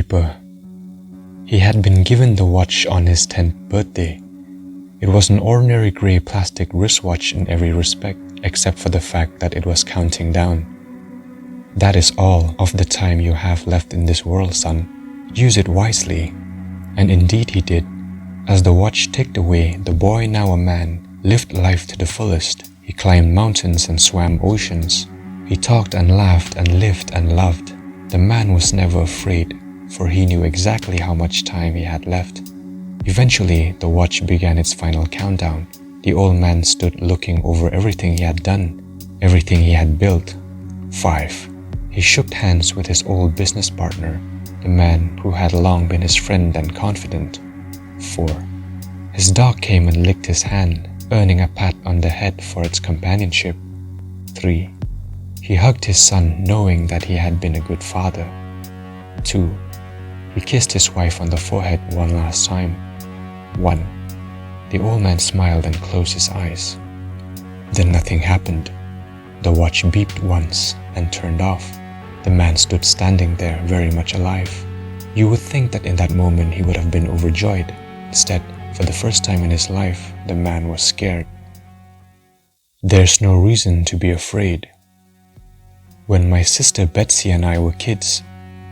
Timekeeper. He had been given the watch on his 10th birthday. It was an ordinary grey plastic wristwatch in every respect, except for the fact that it was counting down. That is all of the time you have left in this world, son. Use it wisely. And indeed he did. As the watch ticked away, the boy, now a man, lived life to the fullest. He climbed mountains and swam oceans. He talked and laughed and lived and loved. The man was never afraid, for he knew exactly how much time he had left. Eventually, the watch began its final countdown. The old man stood looking over everything he had done, everything he had built. 5. He shook hands with his old business partner, the man who had long been his friend and confidant. 4. His dog came and licked his hand, earning a pat on the head for its companionship. 3. He hugged his son, knowing that he had been a good father. 2. He kissed his wife on the forehead one last time. 1. The old man smiled and closed his eyes. Then nothing happened. The watch beeped once and turned off. The man stood standing there, very much alive. You would think that in that moment he would have been overjoyed. Instead, for the first time in his life, the man was scared. There's no reason to be afraid. When my sister Betsy and I were kids,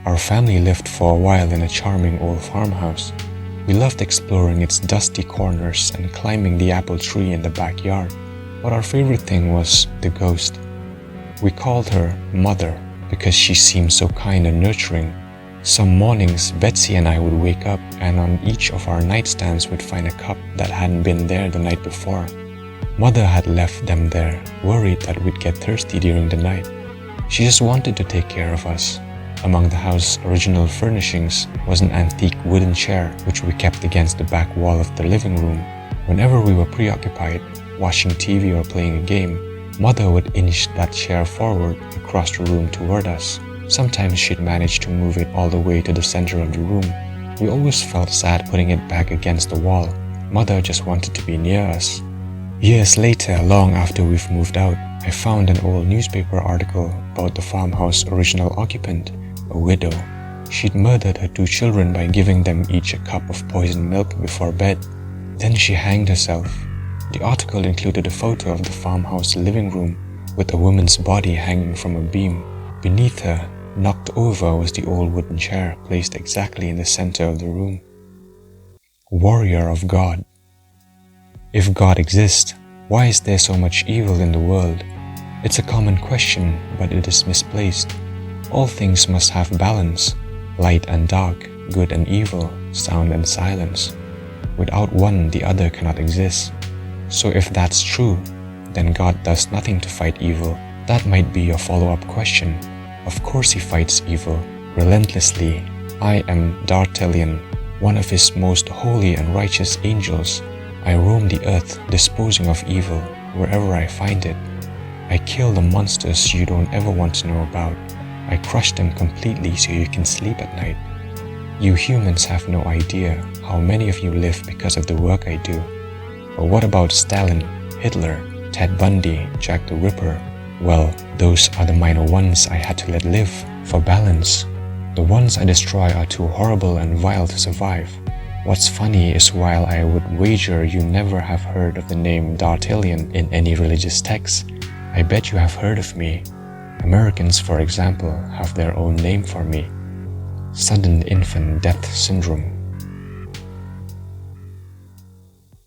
our family lived for a while in a charming old farmhouse. We loved exploring its dusty corners and climbing the apple tree in the backyard. But our favorite thing was the ghost. We called her Mother because she seemed so kind and nurturing. Some mornings, Betsy and I would wake up, and on each of our nightstands we'd find a cup that hadn't been there the night before. Mother had left them there, worried that we'd get thirsty during the night. She just wanted to take care of us. Among the house's original furnishings was an antique wooden chair which we kept against the back wall of the living room. Whenever we were preoccupied, watching TV or playing a game, Mother would inch that chair forward across the room toward us. Sometimes she'd manage to move it all the way to the center of the room. We always felt sad putting it back against the wall. Mother just wanted to be near us. Years later, long after we've moved out, I found an old newspaper article about the farmhouse original occupant, a widow. She'd murdered her 2 children by giving them each a cup of poisoned milk before bed. Then she hanged herself. The article included a photo of the farmhouse living room with a woman's body hanging from a beam. Beneath her, knocked over, was the old wooden chair placed exactly in the center of the room. Warrior of God. If God exists, why is there so much evil in the world? It's a common question, but it is misplaced. All things must have balance, light and dark, good and evil, sound and silence. Without one, the other cannot exist. So if that's true, then God does nothing to fight evil. That might be your follow-up question. Of course he fights evil, relentlessly. I am D'Artagnan, one of his most holy and righteous angels. I roam the earth, disposing of evil wherever I find it. I kill the monsters you don't ever want to know about. I crush them completely so you can sleep at night. You humans have no idea how many of you live because of the work I do. But what about Stalin, Hitler, Ted Bundy, Jack the Ripper? Well, those are the minor ones I had to let live for balance. The ones I destroy are too horrible and vile to survive. What's funny is while I would wager you never have heard of the name D'Artagnan in any religious text, I bet you have heard of me. Americans, for example, have their own name for me. Sudden infant death syndrome.